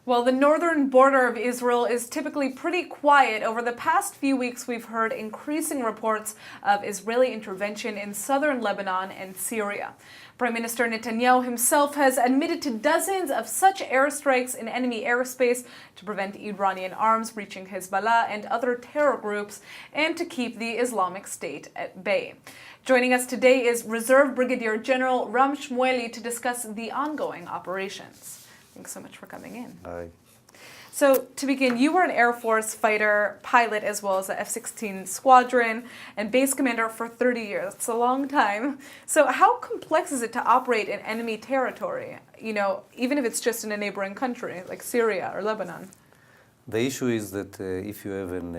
Well, the northern border of Israel is typically pretty quiet. Over the past few weeks, we've heard increasing reports of Israeli intervention in southern Lebanon and Syria. Prime Minister Netanyahu himself has admitted to dozens of such airstrikes in enemy airspace to prevent Iranian arms reaching Hezbollah and other terror groups and to keep the Islamic State at bay. Joining us today is Reserve Brigadier General Ram Shmueli to discuss the ongoing operations. Thanks so much for coming in. Hi. So to begin, you were an Air Force fighter pilot as well as a F-16 squadron and base commander for 30 years. It's a long time. So how complex is it to operate in enemy territory, even if it's just in a neighboring country like Syria or Lebanon? The issue is that if you have an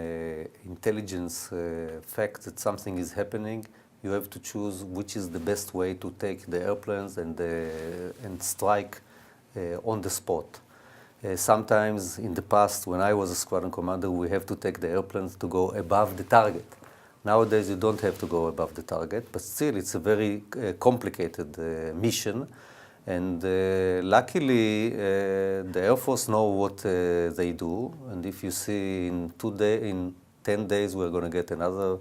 intelligence fact that something is happening, you have to choose which is the best way to take the airplanes and strike on the spot. Sometimes in the past, when I was a squadron commander, we have to take the airplanes to go above the target. Nowadays, you don't have to go above the target, but still it's a very complicated mission. And luckily, the Air Force know what they do. And if you see in 10 days, we're going to get another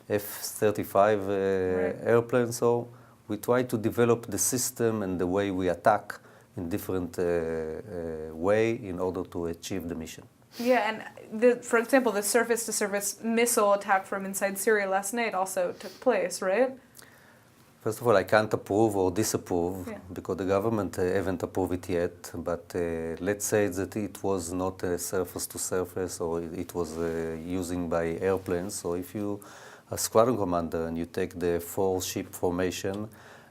F-35 airplane. So we try to develop the system and the way we attack in different way in order to achieve the mission. Yeah, and for example, the surface-to-surface missile attack from inside Syria last night also took place, right? First of all, I can't approve or disapprove because the government haven't approved it yet, but let's say that it was not a surface-to-surface or it was using by airplanes. So if you are a squadron commander and you take the 4-ship formation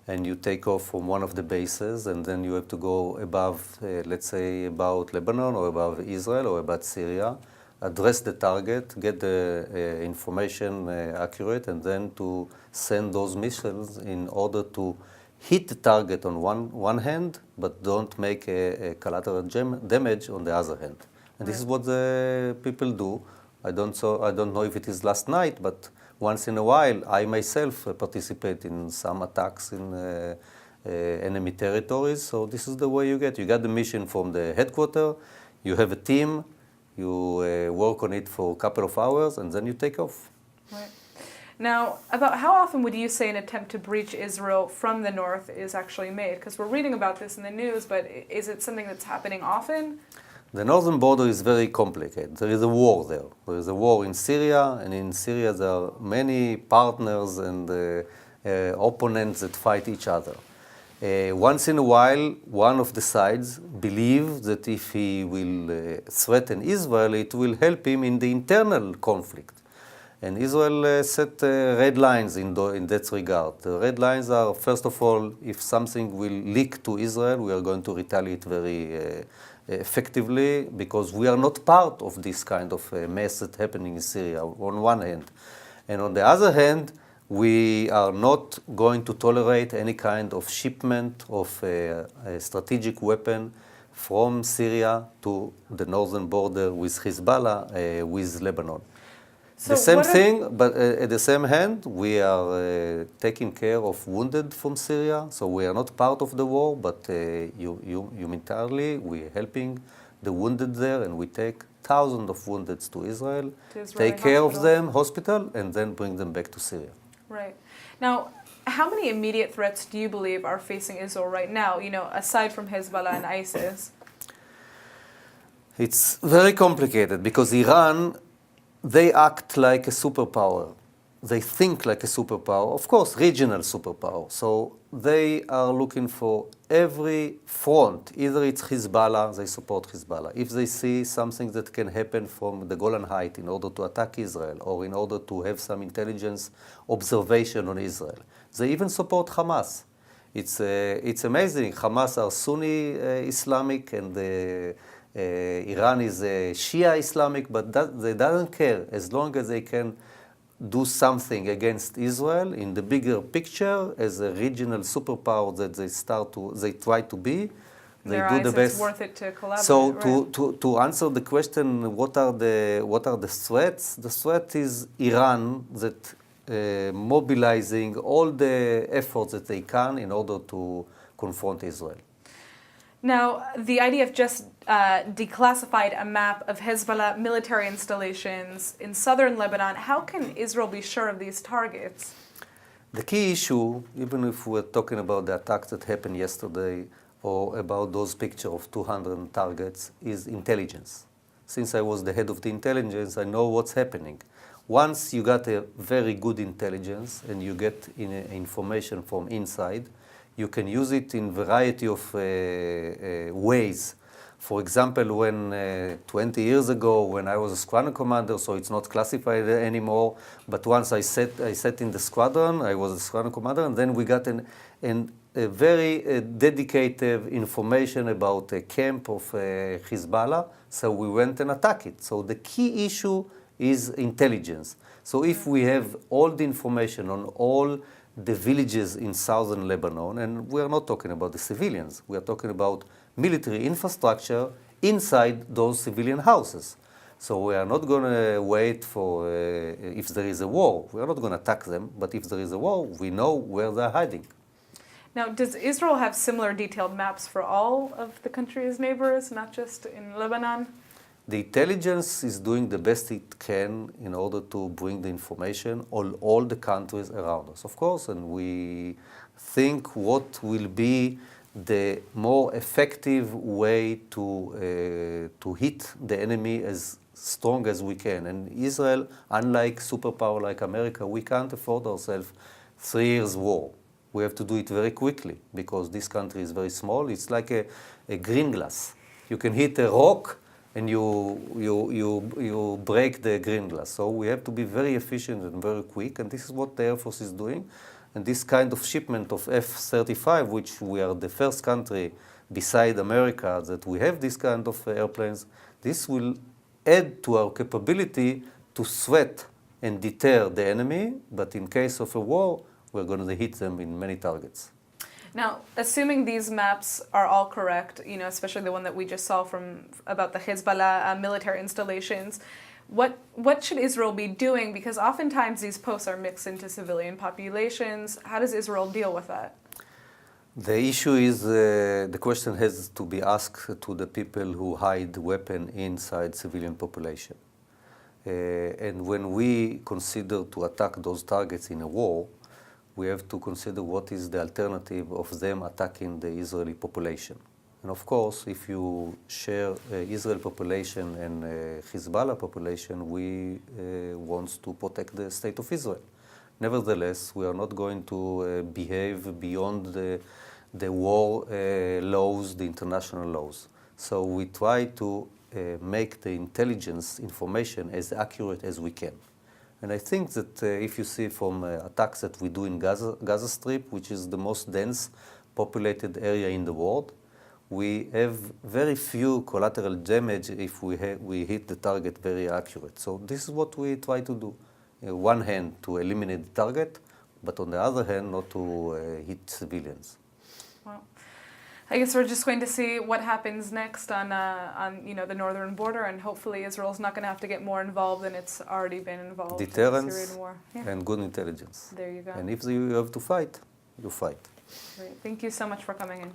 and you take off from one of the bases, and then you have to go above, let's say, about Lebanon or above Israel or about Syria, address the target, get the information accurate, and then to send those missiles in order to hit the target on one hand, but don't make a collateral damage on the other hand. And this is what the people do. I don't know if it is last night, but once in a while, I myself participate in some attacks in enemy territories. So this is the way you get. You got the mission from the headquarters, you have a team, you work on it for a couple of hours, and then you take off. Right. Now, about how often would you say an attempt to breach Israel from the north is actually made? Because we're reading about this in the news, but is it something that's happening often? The northern border is very complicated. There is a war there. There is a war in Syria, and in Syria there are many partners and opponents that fight each other. Once in a while, one of the sides believes that if he will threaten Israel, it will help him in the internal conflict. And Israel set red lines in that regard. The red lines are, first of all, if something will leak to Israel, we are going to retaliate very effectively, because we are not part of this kind of mess that's happening in Syria, on one hand. And on the other hand, we are not going to tolerate any kind of shipment of a strategic weapon from Syria to the northern border with Hezbollah, with Lebanon. So the same thing, but at the same hand, we are taking care of wounded from Syria. So we are not part of the war, but humanitarianly, we are helping the wounded there, and we take thousands of wounded to Israel, take care of them, hospital, and then bring them back to Syria. Right. Now, how many immediate threats do you believe are facing Israel right now, aside from Hezbollah and ISIS? It's very complicated because Iran, they act like a superpower. They think like a superpower, of course, regional superpower. So they are looking for every front. Either it's Hezbollah, they support Hezbollah. If they see something that can happen from the Golan Heights in order to attack Israel or in order to have some intelligence observation on Israel, they even support Hamas. It's amazing. Hamas are Sunni Islamic and Iran is Shia Islamic, but they don't care as long as they can do something against Israel in the bigger picture as a regional superpower that they try to be. They do the best. It's worth it to collaborate. So right? to answer the question, what are the threats? The threat is Iran that mobilizing all the efforts that they can in order to confront Israel. Now, the IDF just declassified a map of Hezbollah military installations in southern Lebanon. How can Israel be sure of these targets? The key issue, even if we're talking about the attack that happened yesterday or about those pictures of 200 targets, is intelligence. Since I was the head of the intelligence, I know what's happening. Once you got a very good intelligence and you get information from inside, you can use it in variety of ways. For example, when 20 years ago, when I was a squadron commander, so it's not classified anymore, but once I sat in the squadron, I was a squadron commander, and then we got a very dedicated information about a camp of Hezbollah, so we went and attacked it. So the key issue is intelligence. So if we have all the information on all the villages in southern Lebanon, and we are not talking about the civilians, we are talking about military infrastructure inside those civilian houses. So we are not going to wait for, if there is a war, we are not going to attack them, but if there is a war, we know where they are hiding. Now, does Israel have similar detailed maps for all of the country's neighbors, not just in Lebanon? The intelligence is doing the best it can in order to bring the information on all the countries around us, of course, and we think what will be the more effective way to hit the enemy as strong as we can. And Israel, unlike superpower like America, we can't afford ourselves 3 years war. We have to do it very quickly because this country is very small. It's like a green glass. You can hit a rock and you break the green glass. So we have to be very efficient and very quick, and this is what the Air Force is doing. And this kind of shipment of F-35, which we are the first country beside America that we have this kind of airplanes, this will add to our capability to sweat and deter the enemy, but in case of a war, we're going to hit them in many targets. Now, assuming these maps are all correct, especially the one that we just saw about the Hezbollah military installations, what should Israel be doing? Because oftentimes these posts are mixed into civilian populations. How does Israel deal with that? The issue is the question has to be asked to the people who hide weapons inside civilian population. And when we consider to attack those targets in a war, we have to consider what is the alternative of them attacking the Israeli population. And of course, if you share Israel population and Hezbollah population, we want to protect the state of Israel. Nevertheless, we are not going to behave beyond the war laws, the international laws. So we try to make the intelligence information as accurate as we can. And I think that if you see from attacks that we do in Gaza Strip, which is the most dense populated area in the world, we have very few collateral damage if we hit the target very accurate. So this is what we try to do. On one hand, to eliminate the target, but on the other hand, not to hit civilians. Well, I guess we're just going to see what happens next on the northern border, and hopefully Israel's not going to have to get more involved than it's already been involved in the Syrian war. And good intelligence. There you go. And if you have to fight, you fight. Great. Thank you so much for coming in.